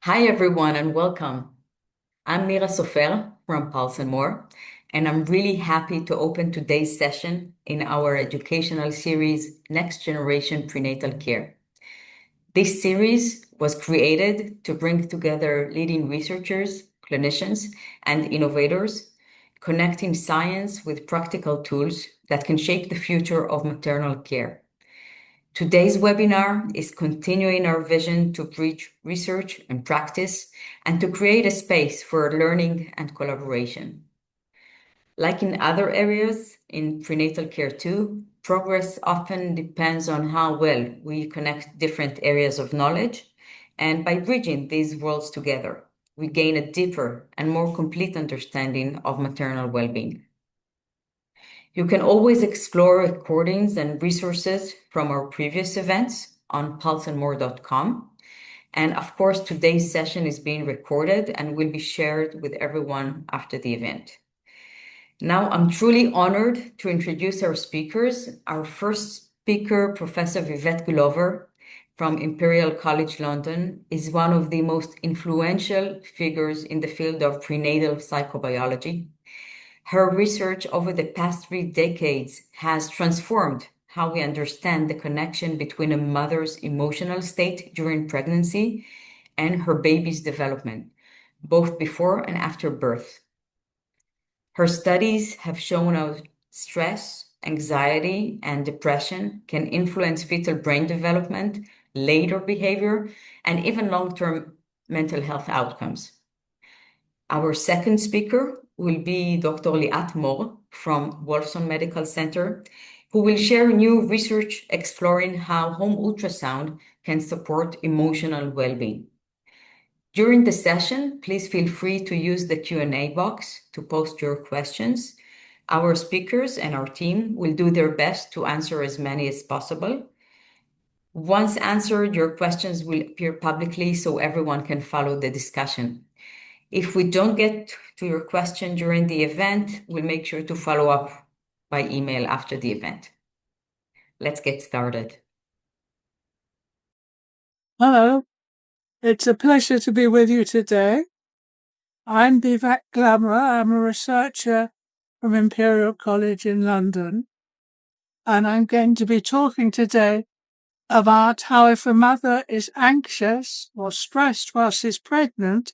Hi, everyone, and welcome. I'm Mira Sofer from Pulsenmore, and I'm really happy to open today's session in our educational series, Next Generation Prenatal Care. This series was created to bring together leading researchers, clinicians, and innovators, connecting science with practical tools that can shape the future of maternal care. Today's webinar is continuing our vision to bridge research and practice and to create a space for learning and collaboration. Like in other areas in prenatal care too, progress often depends on how well we connect different areas of knowledge, and by bridging these worlds together, we gain a deeper and more complete understanding of maternal well-being. You can always explore recordings and resources from our previous events on pulsenmore.com. And of course, today's session is being recorded and will be shared with everyone after the event. Now, I'm truly honored to introduce our speakers. Our first speaker, Professor Vivette Glover from Imperial College London, is one of the most influential figures in the field of prenatal psychobiology. Her research over the past 3 decades has transformed how we understand the connection between a mother's emotional state during pregnancy and her baby's development, both before and after birth. Her studies have shown how stress, anxiety, and depression can influence fetal brain development, later behavior, and even long-term mental health outcomes. Our second speaker will be Dr. Liat Mor from Wolfson Medical Center, who will share new research exploring how home ultrasound can support emotional well-being. During the session, please feel free to use the Q&A box to post your questions. Our speakers and our team will do their best to answer as many as possible. Once answered, your questions will appear publicly so everyone can follow the discussion. If we don't get to your question during the event, we'll make sure to follow up by email after the event. Let's get started. Hello, it's a pleasure to be with you today. I'm Vivette Glover. I'm a researcher from Imperial College in London, and I'm going to be talking today about how if a mother is anxious or stressed while she's pregnant,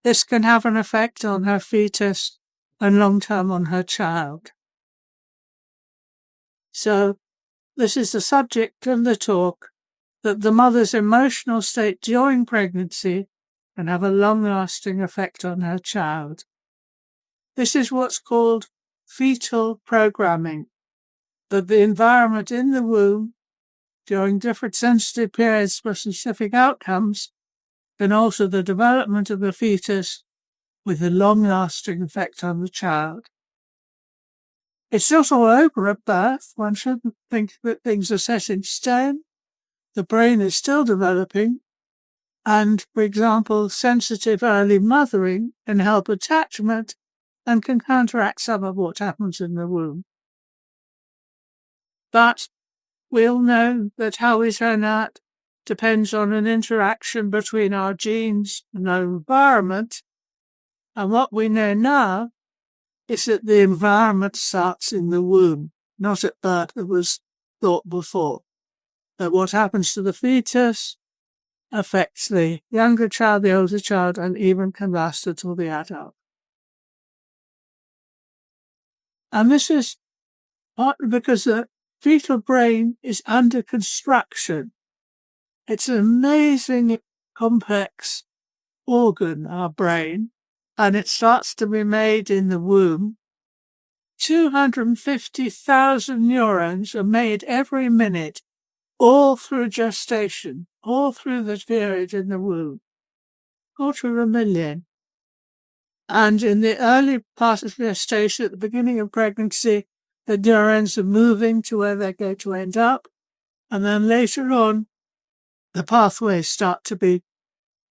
this can have an effect on her fetus and long-term on her child. So this is the subject of the talk, that the mother's emotional state during pregnancy can have a long-lasting effect on her child. This is what's called fetal programming, that the environment in the womb during different sensitive periods for specific outcomes can alter the development of the fetus with a long-lasting effect on the child. It's not all over at birth. One shouldn't think that things are set in stone. The brain is still developing, and, for example, sensitive early mothering can help attachment and can counteract some of what happens in the womb. But we'll know that how we turn out depends on an interaction between our genes and our environment, and what we know now is that the environment starts in the womb, not at birth. It was thought before that what happens to the fetus affects the younger child, the older child, and even can last until the adult. And this is partly because the fetal brain is under construction. It's an amazing, complex organ, our brain, and it starts to be made in the womb. 250,000 neurons are made every minute, all through gestation, all through the period in the womb. 250,000. And in the early part of gestation, at the beginning of pregnancy, the neurons are moving to where they're going to end up. And then later on, the pathways start to be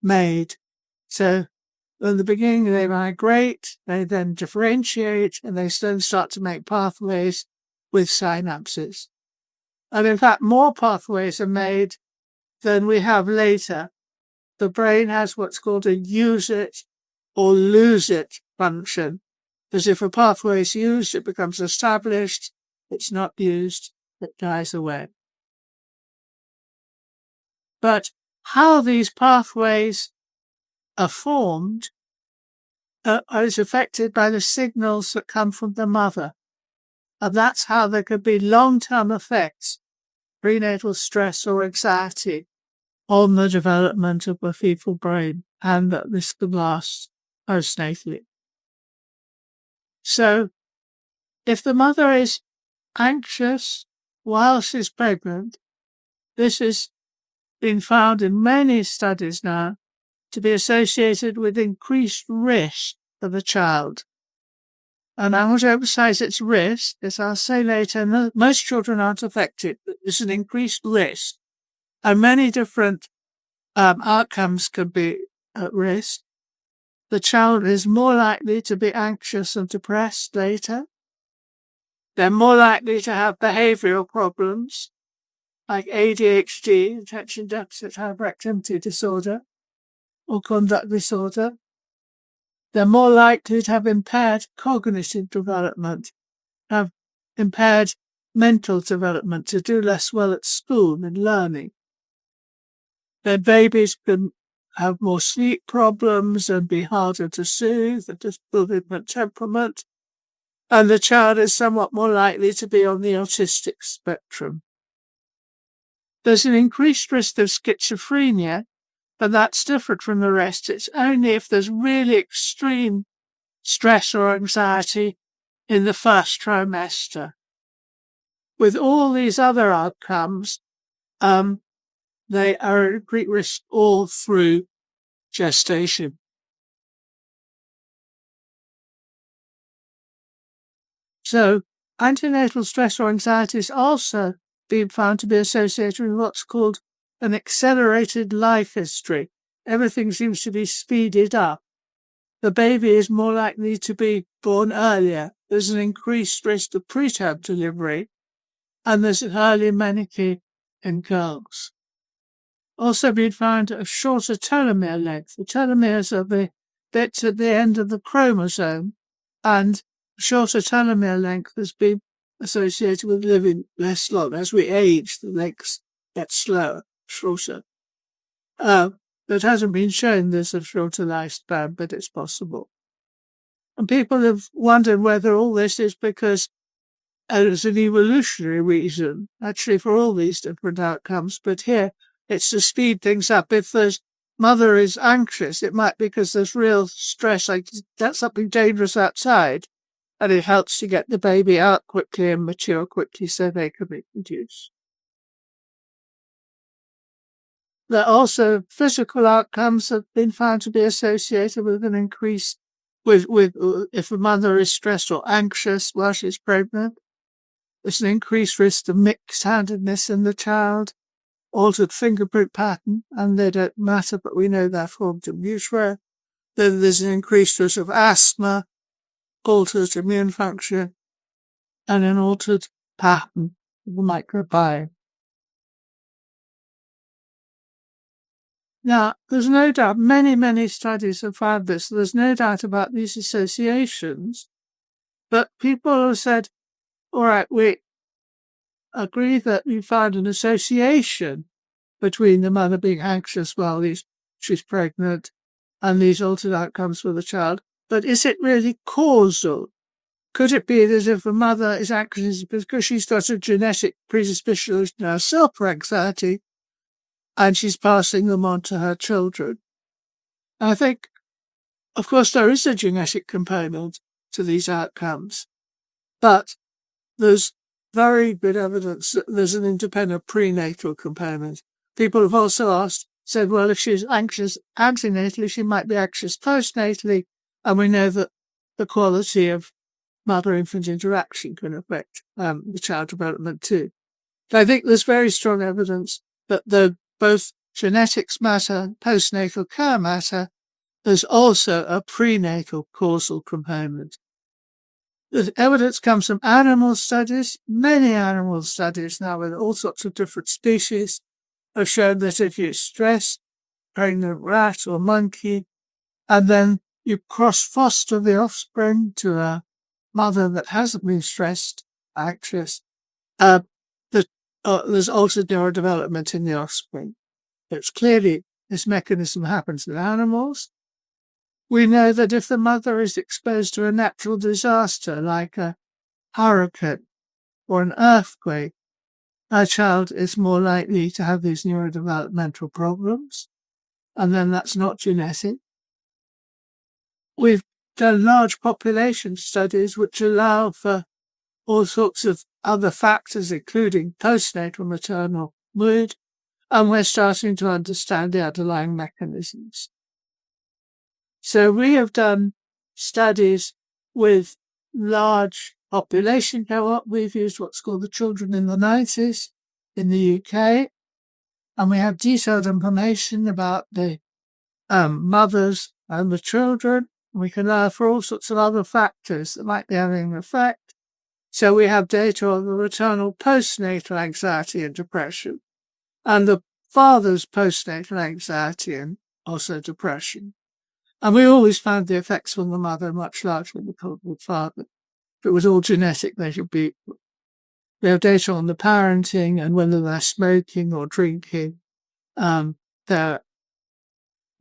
made. So in the beginning, they migrate, they then differentiate, and they then start to make pathways with synapses. And in fact, more pathways are made than we have later. the brain has what's called a use it or lose it function. As if a pathway is used, it becomes established. It's not used, it dies away. But how these pathways are formed is affected by the signals that come from the mother. And that's how there could be long-term effects, prenatal stress or anxiety, on the development of the fetal brain, and that this could last postnatally. So, if the mother is anxious while she's pregnant, this has been found in many studies now to be associated with increased risk for the child. And I want to emphasize its risk, as I'll say later, most children aren't affected, but there's an increased risk. And many different outcomes could be at risk. The child is more likely to be anxious and depressed later. They're more likely to have behavioral problems like ADHD, attention deficit hyperactivity disorder, or conduct disorder. They're more likely to have impaired cognitive development, have impaired mental development, to do less well at school and learning. Their babies can have more sleep problems and be harder to soothe, and difficult in temperament, and the child is somewhat more likely to be on the autistic spectrum. There's an increased risk of schizophrenia, but that's different from the rest. It's only if there's really extreme stress or anxiety in the first trimester. With all these other outcomes, they are at great risk all through gestation. So, antenatal stress or anxiety is also being found to be associated with what's called an accelerated life history. Everything seems to be speeded up. The baby is more likely to be born earlier. There's an increased risk of preterm delivery, and there's an early menarche in girls. Also been found a shorter telomere length. The telomeres are the bits at the end of the chromosome, and shorter telomere length has been associated with living less long. As we age, the lengths get slower, shorter. That hasn't been shown there's a shorter lifespan, but it's possible. And people have wondered whether all this is because there's an evolutionary reason, actually, for all these different outcomes. But here, it's to speed things up. If the mother is anxious, it might be because there's real stress, like that's something dangerous outside, and it helps to get the baby out quickly and mature quickly so they can reproduce. There are also physical outcomes have been found to be associated with an increase with if a mother is stressed or anxious while she's pregnant. There's an increased risk of mixed-handedness in the child, altered fingerprint pattern, and they don't matter, but we know they're formed in utero. Then there's an increased risk of asthma, altered immune function, and an altered pattern of the microbiome. Now, there's no doubt, many studies have found this. There's no doubt about these associations, but people have said, all right, we agree that we found an association between the mother being anxious while she's pregnant and these altered outcomes for the child, but is it really causal? Could it be that if a mother is anxious because she's got a genetic predisposition herself for anxiety, and she's passing them on to her children? I think, of course, there is a genetic component to these outcomes, but there's very good evidence that there's an independent prenatal component. People have also said, well, if she's anxious antenatally, she might be anxious postnatally, and we know that the quality of mother-infant interaction can affect the child development too. So I think there's very strong evidence that both genetics matter, postnatal care matter, there's also a prenatal causal component. The evidence comes from animal studies. Many animal studies now with all sorts of different species have shown that if you stress pregnant rat or monkey, and then you cross-foster the offspring to a mother that hasn't been stressed, anxious, there's altered neurodevelopment in the offspring. It's clearly this mechanism happens in animals. We know that if the mother is exposed to a natural disaster like a hurricane or an earthquake, her child is more likely to have these neurodevelopmental problems, and then that's not genetic. We've done large population studies which allow for all sorts of other factors, including postnatal maternal mood, and we're starting to understand the underlying mechanisms. So we have done studies with large population cohort. We've used what's called the Children in the 90s in the UK, and we have detailed information about the mothers and the children. We can allow for all sorts of other factors that might be having an effect. So we have data on the maternal postnatal anxiety and depression, and the father's postnatal anxiety and also depression. And we always found the effects on the mother much larger than the father. If it was all genetic, they should be. We have data on the parenting and whether they're smoking or drinking, their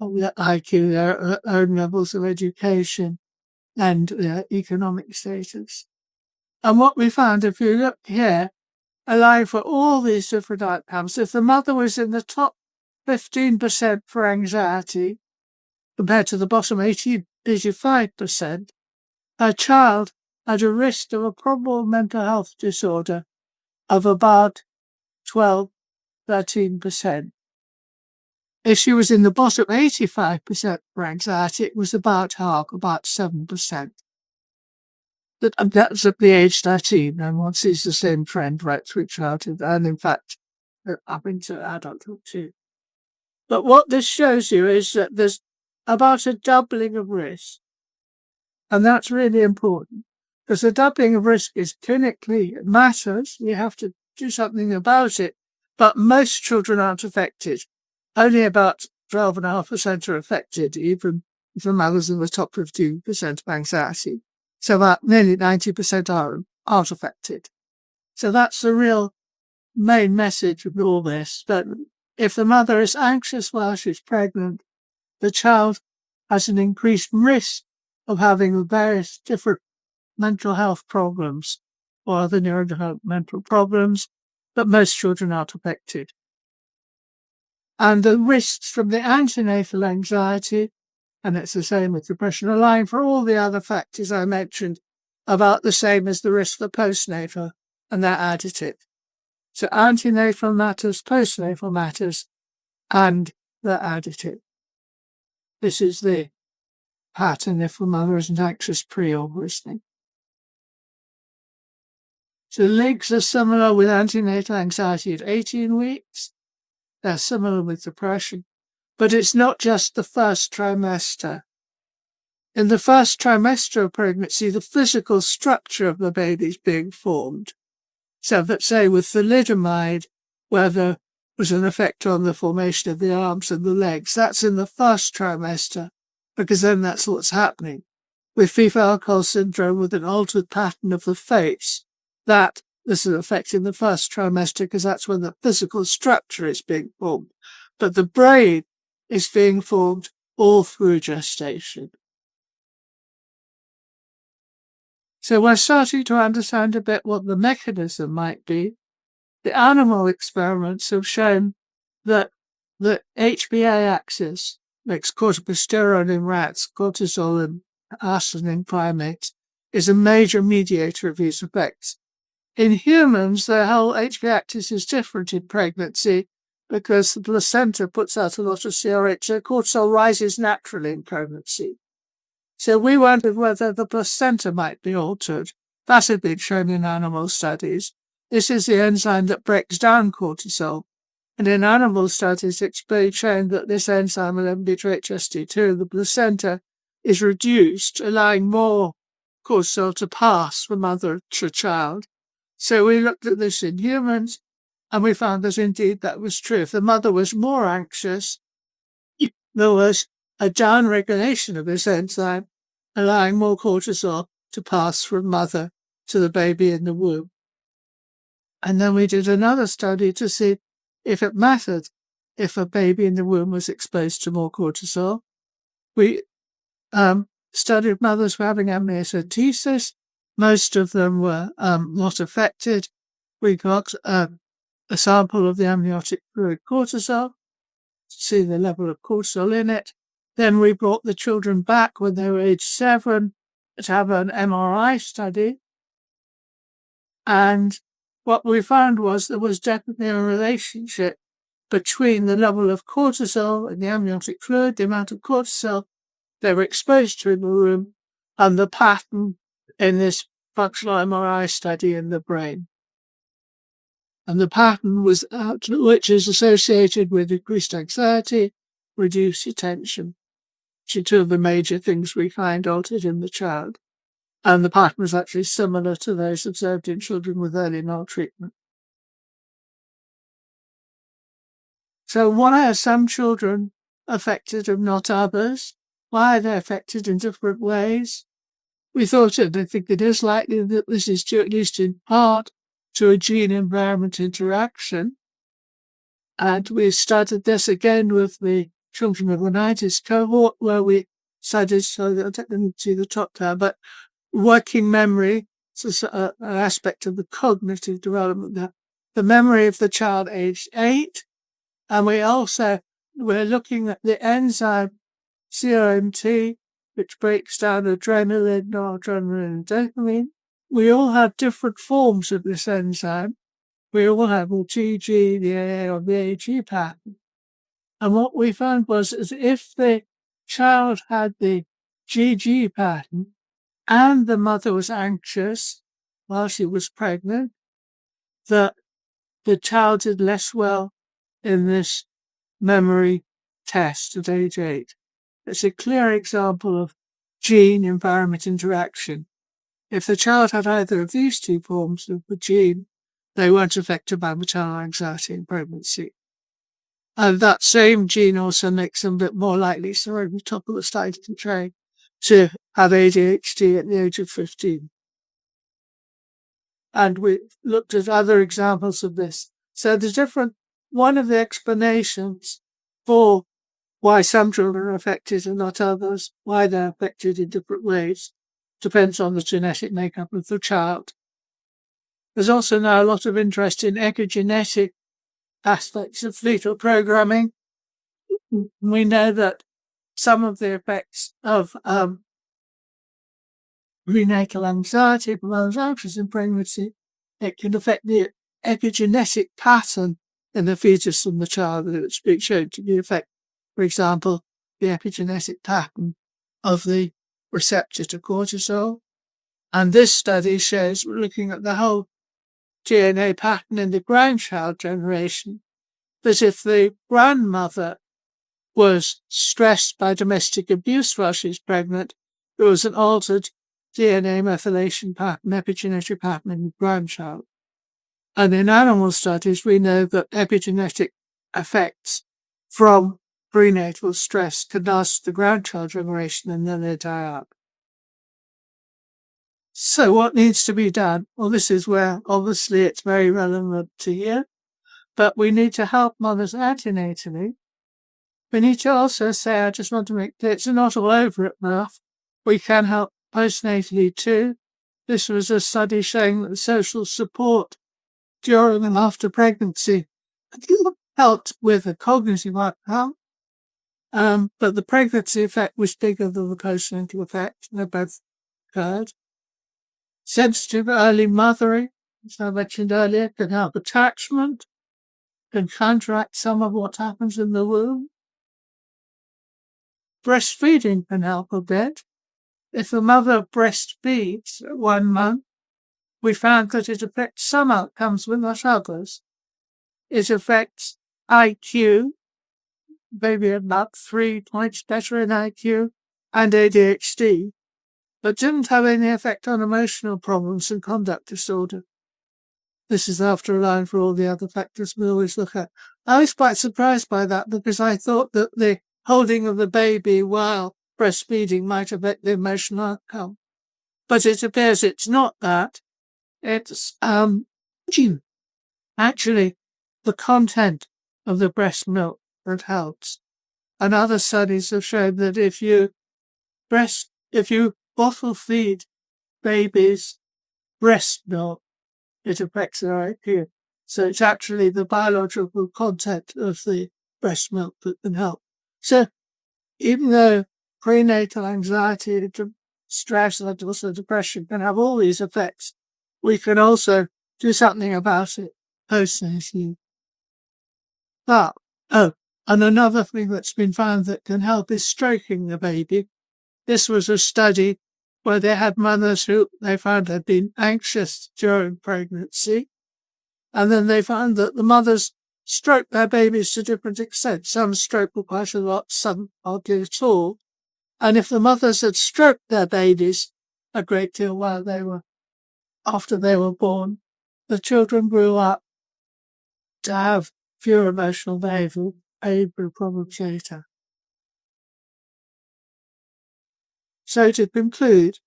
IQ, their own levels of education, and their economic status. And what we found, if you look here, allowing for all these different outcomes, if the mother was in the top 15% for anxiety, compared to the bottom 85%, her child had a risk of a probable mental health disorder of about 12-13%. If she was in the bottom 85% for anxiety, it was about half, about 7%. That's at the age 13, and one sees the same trend right through childhood, and in fact, up into adulthood too. But what this shows you is that there's about a doubling of risk, and that's really important, because the doubling of risk is clinically, it matters, you have to do something about it, but most children aren't affected. Only about 12.5% are affected, even if the mother's in the top 15% of anxiety. So about nearly 90% aren't affected. So that's the real main message of all this, that if the mother is anxious while she's pregnant, the child has an increased risk of having various different mental health problems or other neurodevelopmental problems, but most children aren't affected. And the risks from the antenatal anxiety, and it's the same with depression, align for all the other factors I mentioned, about the same as the risk for postnatal, and they're additive. So antenatal matters, postnatal matters, and they're additive. This is the pattern if the mother isn't anxious pre or listening. So links are similar with antenatal anxiety at 18 weeks. They're similar with depression. But it's not just the first trimester. In the first trimester of pregnancy, the physical structure of the baby is being formed. So that, say, with thalidomide, where there was an effect on the formation of the arms and the legs, that's in the first trimester, because then that's what's happening. With fetal alcohol syndrome, with an altered pattern of the face, that this is affecting the first trimester because that's when the physical structure is being formed. But the brain is being formed all through gestation. So we're starting to understand a bit what the mechanism might be. The animal experiments have shown that the HPA axis makes corticosteroid in rats, cortisol in arsenal in primates, is a major mediator of these effects. In humans, the whole HPA axis is different in pregnancy because the placenta puts out a lot of CRH, so cortisol rises naturally in pregnancy. So we wondered whether the placenta might be altered. That had been shown in animal studies. This is the enzyme that breaks down cortisol. And in animal studies, it's been shown that this enzyme, 11-beta-HSD2, the placenta, is reduced, allowing more cortisol to pass from mother to child. So we looked at this in humans, and we found that indeed that was true. If the mother was more anxious, there was a downregulation of this enzyme, allowing more cortisol to pass from mother to the baby in the womb. And then we did another study to see if it mattered if a baby in the womb was exposed to more cortisol. We studied mothers who were having amniocentesis. Most of them were not affected. We got a sample of the amniotic fluid cortisol to see the level of cortisol in it. Then we brought the children back when they were age 7 to have an MRI study. And what we found was there was definitely a relationship between the level of cortisol in the amniotic fluid, the amount of cortisol they were exposed to in the room, and the pattern in this functional MRI study in the brain. And the pattern was which is associated with increased anxiety, reduced attention, which are two of the major things we find altered in the child. And the pattern was actually similar to those observed in children with early maltreatment. So why are some children affected and not others? Why are they affected in different ways? We thought, and I think it is likely that this is due, at least in part, to a gene-environment interaction. And we studied this again with the children with rhinitis cohort, where we studied, so I don't see the top down, but working memory is an aspect of the cognitive development, the memory of the child aged 8. And we're looking at the enzyme COMT, which breaks down adrenaline, noradrenaline, and dopamine. We all have different forms of this enzyme. We all have the GG, the AA, or the AG pattern. And what we found was that if the child had the GG pattern and the mother was anxious while she was pregnant, that the child did less well in this memory test at age 8. It's a clear example of gene-environment interaction. If the child had either of these two forms of the gene, they weren't affected by maternal anxiety in pregnancy. And that same gene also makes them a bit more likely, sorry, at the top of the slide tray, to have ADHD at the age of 15. And we looked at other examples of this. So one of the explanations for why some children are affected and not others, why they're affected in different ways, depends on the genetic makeup of the child. There's also now a lot of interest in epigenetic aspects of fetal programming. We know that some of the effects of prenatal anxiety, if a mother's anxious in pregnancy, it can affect the epigenetic pattern in the fetus and the child, and it's been shown to affect, for example, the epigenetic pattern of the receptor to cortisol. And this study shows, looking at the whole DNA pattern in the grandchild generation, that if the grandmother was stressed by domestic abuse while she's pregnant, there was an altered DNA methylation pattern, epigenetic pattern in the grandchild. And in animal studies, we know that epigenetic effects from prenatal stress can last the grandchild generation and then they die up. So what needs to be done? Well, this is where obviously it's very relevant to here, but we need to help mothers antenatally. We need to also say, I just want to make clear, it's not all over it enough. We can help postnatally too. This was a study showing that social support during and after pregnancy helped with a cognitive outcome. But the pregnancy effect was bigger than the postnatal effect. They both occurred. Sensitive early mothering, as I mentioned earlier, can help attachment, can counteract some of what happens in the womb. Breastfeeding can help a bit. If a mother breastfeeds at 1 month, we found that it affects some outcomes but not others. It affects IQ, baby about 3 points better in IQ, and ADHD, but didn't have any effect on emotional problems and conduct disorder. This is after allowing for all the other factors we always look at. I was quite surprised by that because I thought that the holding of the baby while breastfeeding might affect the emotional outcome. But it appears it's not that. It's actually the content of the breast milk that helps. And other studies have shown that if you bottle feed babies breast milk, it affects their IQ. So it's actually the biological content of the breast milk that can help. So even though prenatal anxiety, stress, and also depression can have all these effects, we can also do something about it postnatally. But, and another thing that's been found that can help is stroking the baby. This was a study where they had mothers who they found had been anxious during pregnancy. And then they found that the mothers stroked their babies to different extents. Some stroked quite a lot, some hardly at all. And if the mothers had stroked their babies a great deal after they were born, the children grew up to have fewer emotional behaviour problems later. So to conclude,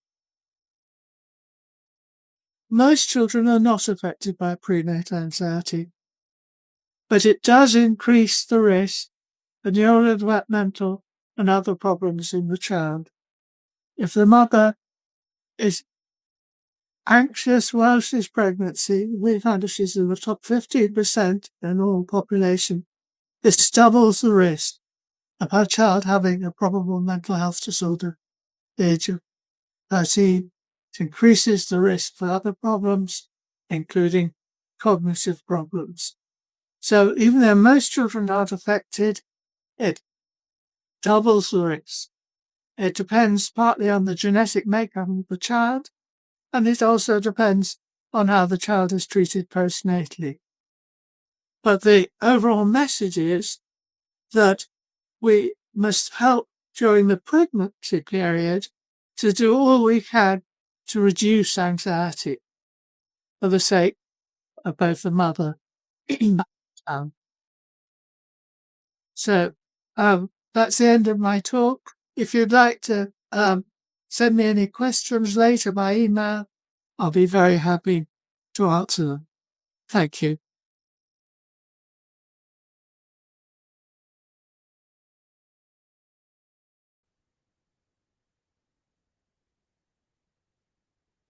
most children are not affected by prenatal anxiety, but it does increase the risk for neurodevelopmental and other problems in the child. If the mother is anxious while she's pregnancy, we find that she's in the top 15% in the all population. This doubles the risk of her child having a probable mental health disorder at the age of 13. It increases the risk for other problems, including cognitive problems. So even though most children aren't affected, it doubles the risk. It depends partly on the genetic makeup of the child, and it also depends on how the child is treated postnatally. But the overall message is that we must help during the pregnancy period to do all we can to reduce anxiety for the sake of both the mother and child. So that's the end of my talk. If you'd like to send me any questions later by email, I'll be very happy to answer them. Thank you.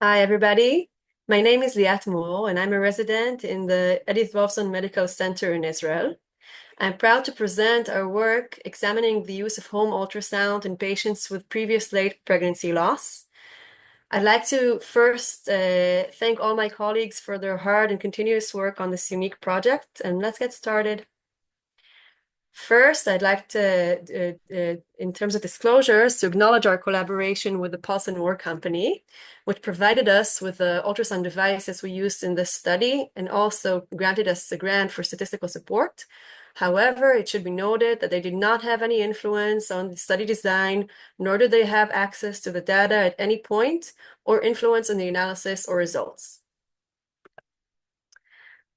Hi, everybody. My name is Liat Mor, and I'm a resident in the Edith Wolfson Medical Center in Israel. I'm proud to present our work examining the use of home ultrasound in patients with previous late pregnancy loss. I'd like to first thank all my colleagues for their hard and continuous work on this unique project, and let's get started. First, I'd like to, in terms of disclosures, to acknowledge our collaboration with the Pulsenmore company, which provided us with the ultrasound devices we used in this study and also granted us a grant for statistical support. However, it should be noted that they did not have any influence on the study design, nor did they have access to the data at any point or influence on the analysis or results.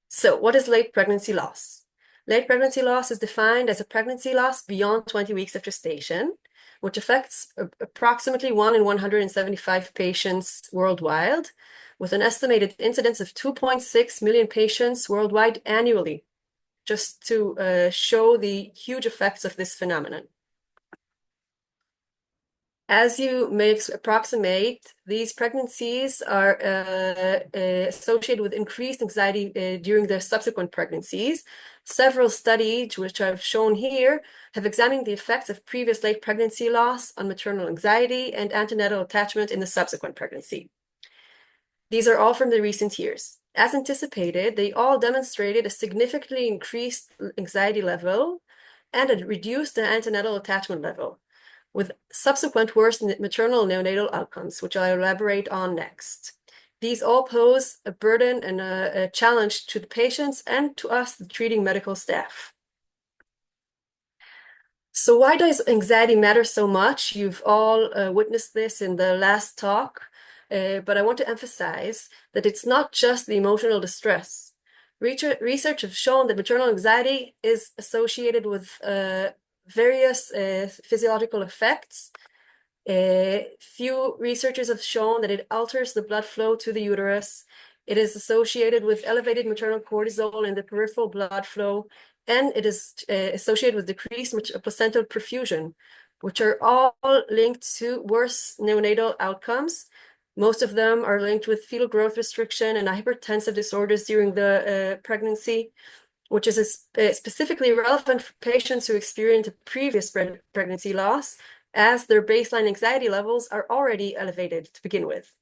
So, what is late pregnancy loss? Late pregnancy loss is defined as a pregnancy loss beyond 20 weeks of gestation, which affects approximately 1 in 175 patients worldwide, with an estimated incidence of 2.6 million patients worldwide annually, just to show the huge effects of this phenomenon. As you may approximate, these pregnancies are associated with increased anxiety during their subsequent pregnancies. Several studies, which I've shown here, have examined the effects of previous late pregnancy loss on maternal anxiety and antenatal attachment in the subsequent pregnancy. These are all from the recent years. As anticipated, they all demonstrated a significantly increased anxiety level and a reduced antenatal attachment level, with subsequent worse maternal neonatal outcomes, which I'll elaborate on next. These all pose a burden and a challenge to the patients and to us, the treating medical staff. So why does anxiety matter so much? You've all witnessed this in the last talk, but I want to emphasize that it's not just the emotional distress. Research has shown that maternal anxiety is associated with various physiological effects. Few researchers have shown that it alters the blood flow to the uterus. It is associated with elevated maternal cortisol in the peripheral blood flow, and it is associated with decreased placental perfusion, which are all linked to worse neonatal outcomes. Most of them are linked with fetal growth restriction and hypertensive disorders during the pregnancy, which is specifically relevant for patients who experience a previous pregnancy loss, as their baseline anxiety levels are already elevated to begin with.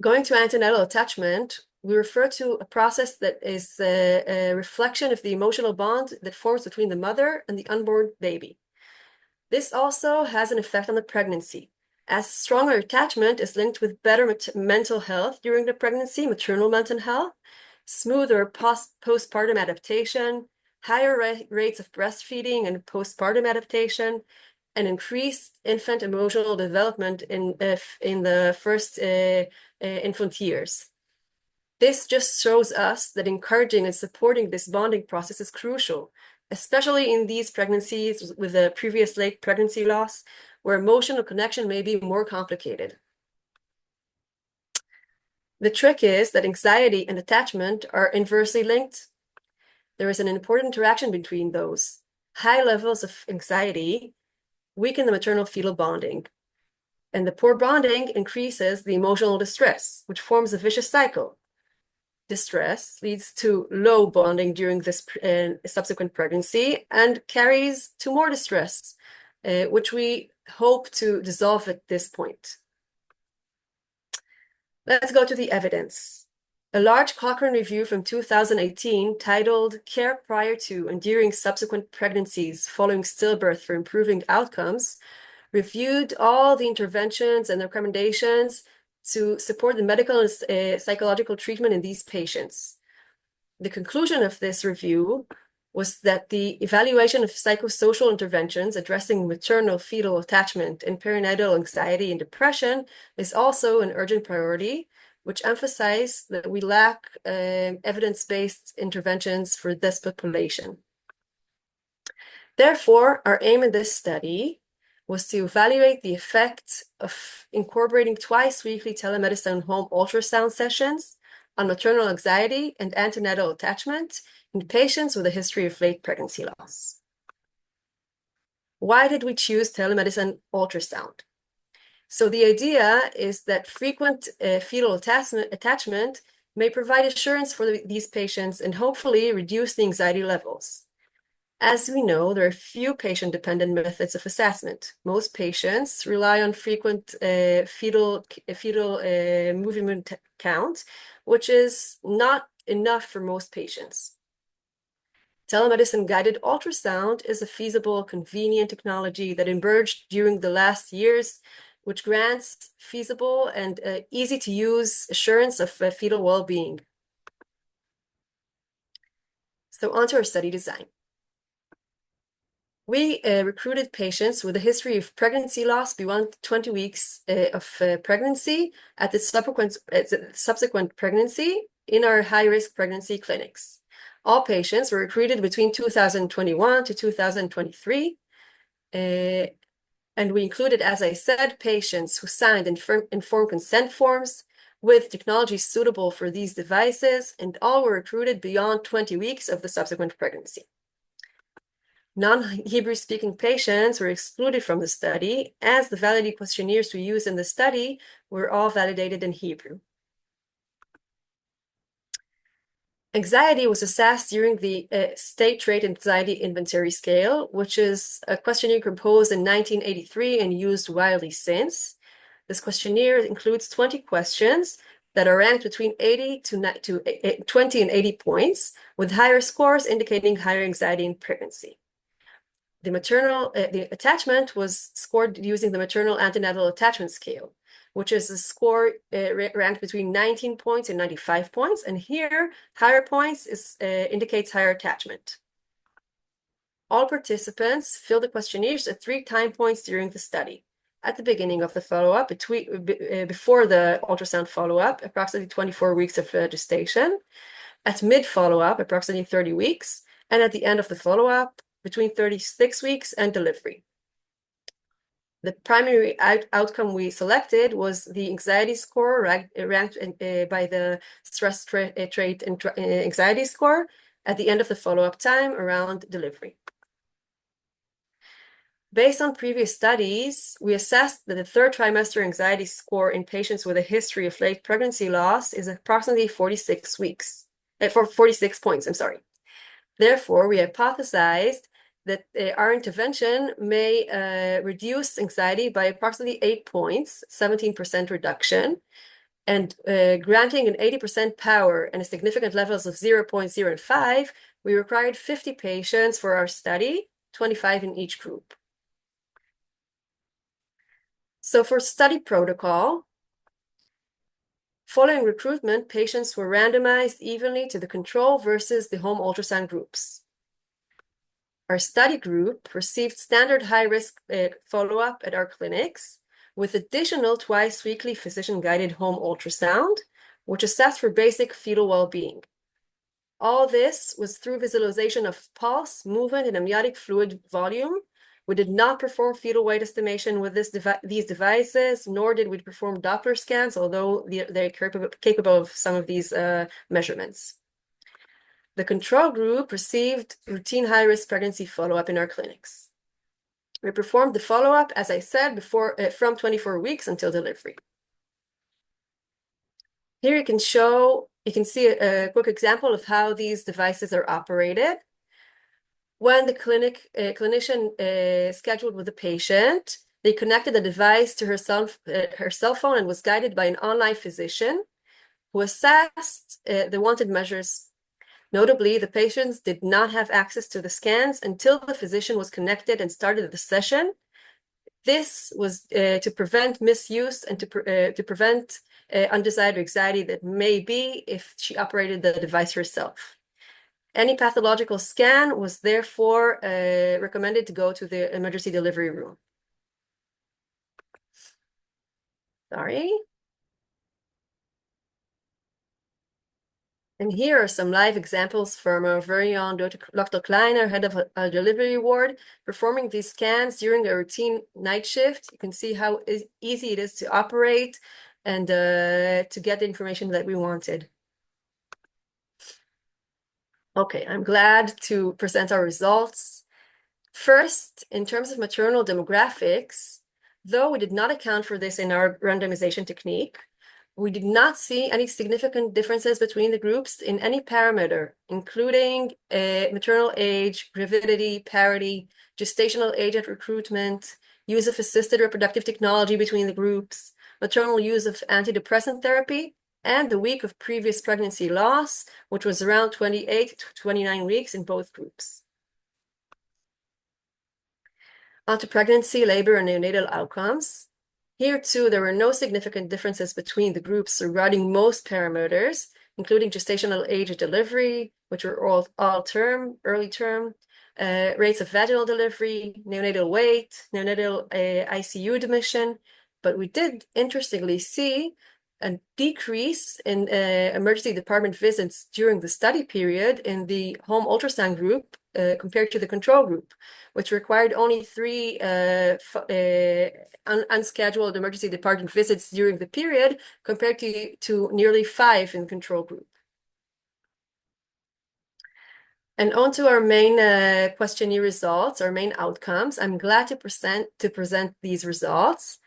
Going to antenatal attachment, we refer to a process that is a reflection of the emotional bond that forms between the mother and the unborn baby. This also has an effect on the pregnancy, as stronger attachment is linked with better mental health during the pregnancy, maternal mental health, smoother postpartum adaptation, higher rates of breastfeeding and postpartum adaptation, and increased infant emotional development in the first infant years. This just shows us that encouraging and supporting this bonding process is crucial, especially in these pregnancies with a previous late pregnancy loss, where emotional connection may be more complicated. The trick is that anxiety and attachment are inversely linked. There is an important interaction between those. High levels of anxiety weaken the maternal-fetal bonding, and the poor bonding increases the emotional distress, which forms a vicious cycle. Distress leads to low bonding during this subsequent pregnancy and carries to more distress, which we hope to dissolve at this point. Let's go to the evidence. A large Cochrane review from 2018 titled Care Prior to and During Subsequent Pregnancies Following Stillbirth for Improving Outcomes reviewed all the interventions and recommendations to support the medical and psychological treatment in these patients. The conclusion of this review was that the evaluation of psychosocial interventions addressing maternal fetal attachment and perinatal anxiety and depression is also an urgent priority, which emphasized that we lack evidence-based interventions for this population. Therefore, our aim in this study was to evaluate the effect of incorporating twice-weekly telemedicine home ultrasound sessions on maternal anxiety and antenatal attachment in patients with a history of late pregnancy loss. Why did we choose telemedicine ultrasound? So the idea is that frequent fetal attachment may provide assurance for these patients and hopefully reduce the anxiety levels. As we know, there are few patient-dependent methods of assessment. Most patients rely on frequent fetal movement count, which is not enough for most patients. Telemedicine-guided ultrasound is a feasible, convenient technology that emerged during the last years, which grants feasible and easy-to-use assurance of fetal well-being. So on to our study design. We recruited patients with a history of pregnancy loss beyond 20 weeks of pregnancy at the subsequent pregnancy in our high-risk pregnancy clinics. All patients were recruited between 2021 to 2023, and we included, as I said, patients who signed informed consent forms with technology suitable for these devices, and all were recruited beyond 20 weeks of the subsequent pregnancy. Non-Hebrew speaking patients were excluded from the study, as the validity questionnaires we used in the study were all validated in Hebrew. Anxiety was assessed during the State Trait Anxiety Inventory Scale, which is a questionnaire composed in 1983 and used widely since. This questionnaire includes 20 questions that are ranked between 20 and 80 points, with higher scores indicating higher anxiety in pregnancy. The attachment was scored using the maternal antenatal attachment scale, which is a score ranked between 19 points and 95 points. And here, higher points indicates higher attachment. All participants filled the questionnaires at 3 time points during the study. At the beginning of the follow-up, before the ultrasound follow-up, approximately 24 weeks of gestation. At mid-follow-up, approximately 30 weeks. and at the end of the follow-up between 36 weeks and delivery. The primary outcome we selected was the anxiety score ranked by the stress trait and anxiety score at the end of the follow-up time around delivery. Based on previous studies, we assessed that the third trimester anxiety score in patients with a history of late pregnancy loss is approximately 46 points, I'm sorry. Therefore, we hypothesized that our intervention may reduce anxiety by approximately 8 points, 17% reduction, and granting an 80% power and a significant levels of 0.05, we required 50 patients for our study, 25 in each group. So for study protocol, following recruitment, patients were randomized evenly to the control versus the home ultrasound groups. Our study group received standard high-risk follow-up at our clinics with additional twice-weekly physician-guided home ultrasound, which assessed for basic fetal well-being. All this was through visualization of pulse, movement, and amniotic fluid volume. We did not perform fetal weight estimation with these devices, nor did we perform Doppler scans, although they're capable of some of these measurements. The control group received routine high-risk pregnancy follow-up in our clinics. We performed the follow-up, as I said before, from 24 weeks until delivery. Here you can see a quick example of how these devices are operated. When the clinician scheduled with the patient, they connected the device to her cell phone and was guided by an online physician who assessed the wanted measures. Notably, the patients did not have access to the scans until the physician was connected and started the session. This was to prevent misuse and to prevent undesired anxiety that may be if she operated the device herself. Any pathological scan was therefore recommended to go to the emergency delivery room. Sorry. And here are some live examples from our very own Dr. Kleiner, head of our delivery ward, performing these scans during a routine night shift. You can see how easy it is to operate and to get the information that we wanted. Okay, I'm glad to present our results. First, in terms of maternal demographics, though we did not account for this in our randomization technique, we did not see any significant differences between the groups in any parameter, including maternal age, gravidity, parity, gestational age at recruitment, use of assisted reproductive technology between the groups, maternal use of antidepressant therapy, and the week of previous pregnancy loss, which was around 28 to 29 weeks in both groups. On to pregnancy, labor, and neonatal outcomes. Here too, there were no significant differences between the groups regarding most parameters, including gestational age at delivery, which were all early term, rates of vaginal delivery, neonatal weight, neonatal ICU admission. But we did interestingly see a decrease in emergency department visits during the study period in the home ultrasound group compared to the control group, which required only 3 unscheduled emergency department visits during the period compared to nearly 5 in the control group. And on to our main questionnaire results, our main outcomes. I'm glad to present these results.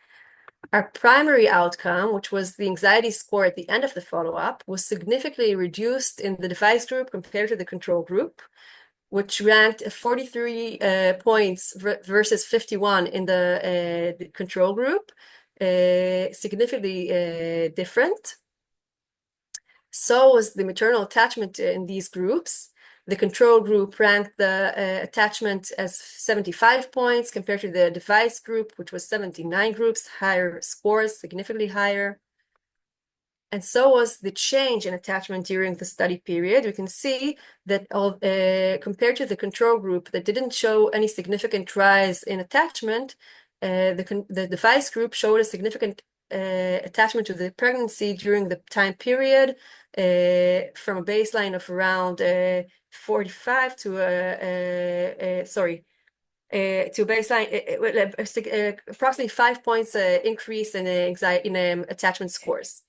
Our primary outcome, which was the anxiety score at the end of the follow-up, was significantly reduced in the device group compared to the control group, which ranked 43 points versus 51 in the control group, significantly different. So was the maternal attachment in these groups. The control group ranked the attachment as 75 points compared to the device group, which was 79 groups, higher scores, significantly higher. And so was the change in attachment during the study period. We can see that compared to the control group that didn't show any significant rise in attachment, the device group showed a significant attachment to the pregnancy during the time period from a baseline of around 45 to baseline, approximately 5 points increase in anxiety in attachment scores.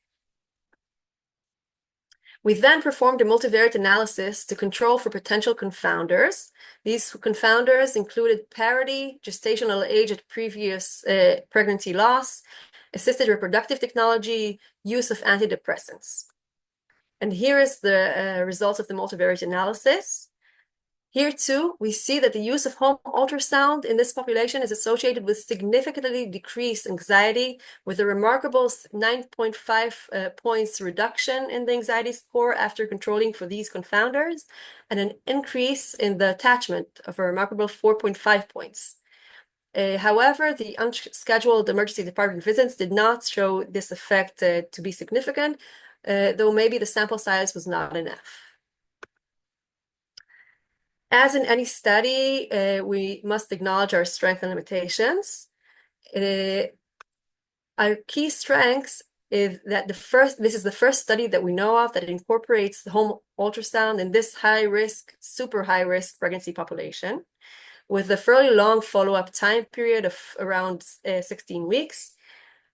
We then performed a multivariate analysis to control for potential confounders. These confounders included parity, gestational age at previous pregnancy loss, assisted reproductive technology, use of antidepressants. And here is the results of the multivariate analysis. Here too, we see that the use of home ultrasound in this population is associated with significantly decreased anxiety, with a remarkable 9.5 points reduction in the anxiety score after controlling for these confounders, and an increase in the attachment of a remarkable 4.5 points. However, the unscheduled emergency department visits did not show this effect to be significant, though maybe the sample size was not enough. As in any study, we must acknowledge our strengths and limitations. Our key strengths is that this is the first study that we know of that incorporates the home ultrasound in this high-risk, super high-risk pregnancy population, with a fairly long follow-up time period of around 16 weeks.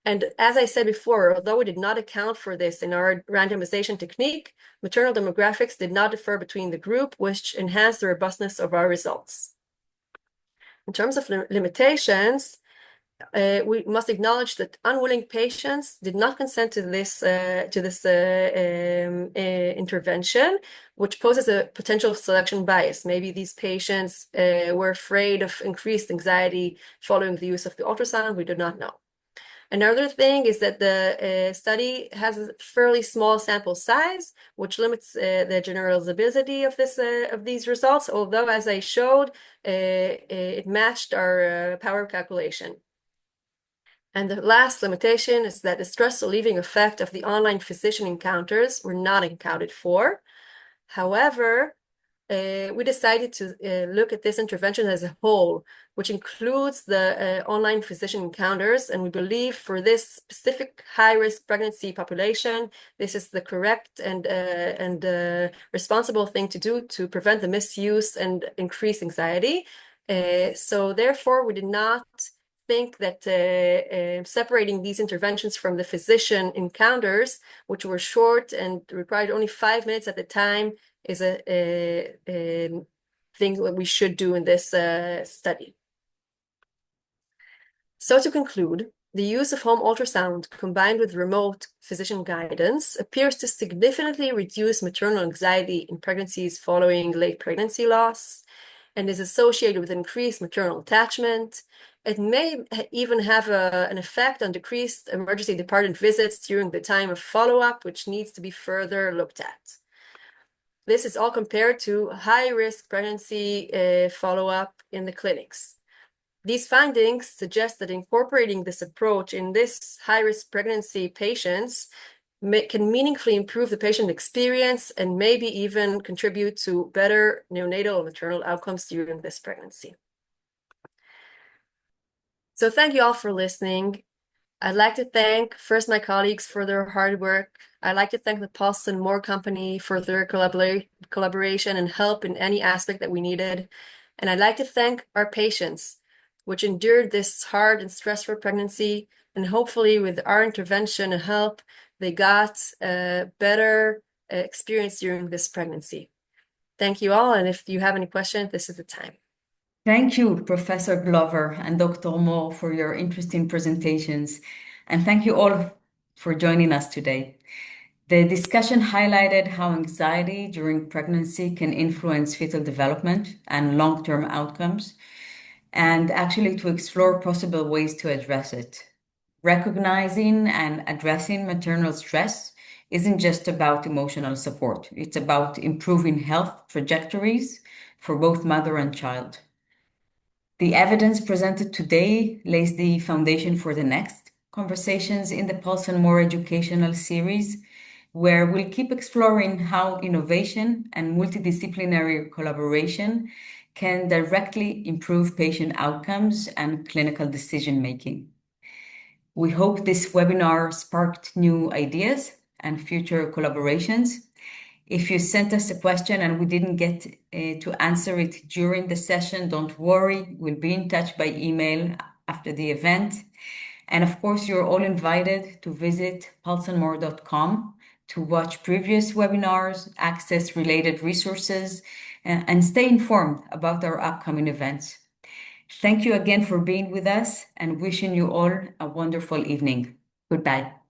And as I said before, although we did not account for this in our randomization technique, maternal demographics did not differ between the group, which enhanced the robustness of our results. In terms of limitations, we must acknowledge that unwilling patients did not consent to this intervention, which poses a potential selection bias. Maybe these patients were afraid of increased anxiety following the use of the ultrasound. We do not know. Another thing is that the study has a fairly small sample size, which limits the generalizability of these results, although, as I showed, it matched our power calculation. And the last limitation is that the stress-relieving effect of the online physician encounters were not accounted for. However, we decided to look at this intervention as a whole, which includes the online physician encounters, and we believe for this specific high-risk pregnancy population, this is the correct and responsible thing to do to prevent the misuse and increase anxiety. So therefore, we did not think that separating these interventions from the physician encounters, which were short and required only 5 minutes at the time, is a thing that we should do in this study. So to conclude, the use of home ultrasound combined with remote physician guidance appears to significantly reduce maternal anxiety in pregnancies following late pregnancy loss, and is associated with increased maternal attachment. It may even have an effect on decreased emergency department visits during the time of follow-up, which needs to be further looked at. This is all compared to high-risk pregnancy follow-up in the clinics. These findings suggest that incorporating this approach in this high-risk pregnancy patients can meaningfully improve the patient experience and maybe even contribute to better neonatal and maternal outcomes during this pregnancy. So thank you all for listening. I'd like to thank first my colleagues for their hard work. I'd like to thank the Pulsenmore company for their collaboration and help in any aspect that we needed. And I'd like to thank our patients, which endured this hard and stressful pregnancy. And hopefully with our intervention and help, they got a better experience during this pregnancy. Thank you all. And if you have any questions, this is the time. Thank you, Professor Glover and Dr. Mor, for your interesting presentations. And thank you all for joining us today. The discussion highlighted how anxiety during pregnancy can influence fetal development and long-term outcomes, and actually to explore possible ways to address it. Recognizing and addressing maternal stress isn't just about emotional support. It's about improving health trajectories for both mother and child. The evidence presented today lays the foundation for the next conversations in the Pulsenmore educational series, where we'll keep exploring how innovation and multidisciplinary collaboration can directly improve patient outcomes and clinical decision-making. We hope this webinar sparked new ideas and future collaborations. If you sent us a question and we didn't get to answer it during the session, don't worry. We'll be in touch by email after the event. And of course, you're all invited to visit pulsenmore.com to watch previous webinars, access related resources, and stay informed about our upcoming events. Thank you again for being with us and wishing you all a wonderful evening. Goodbye.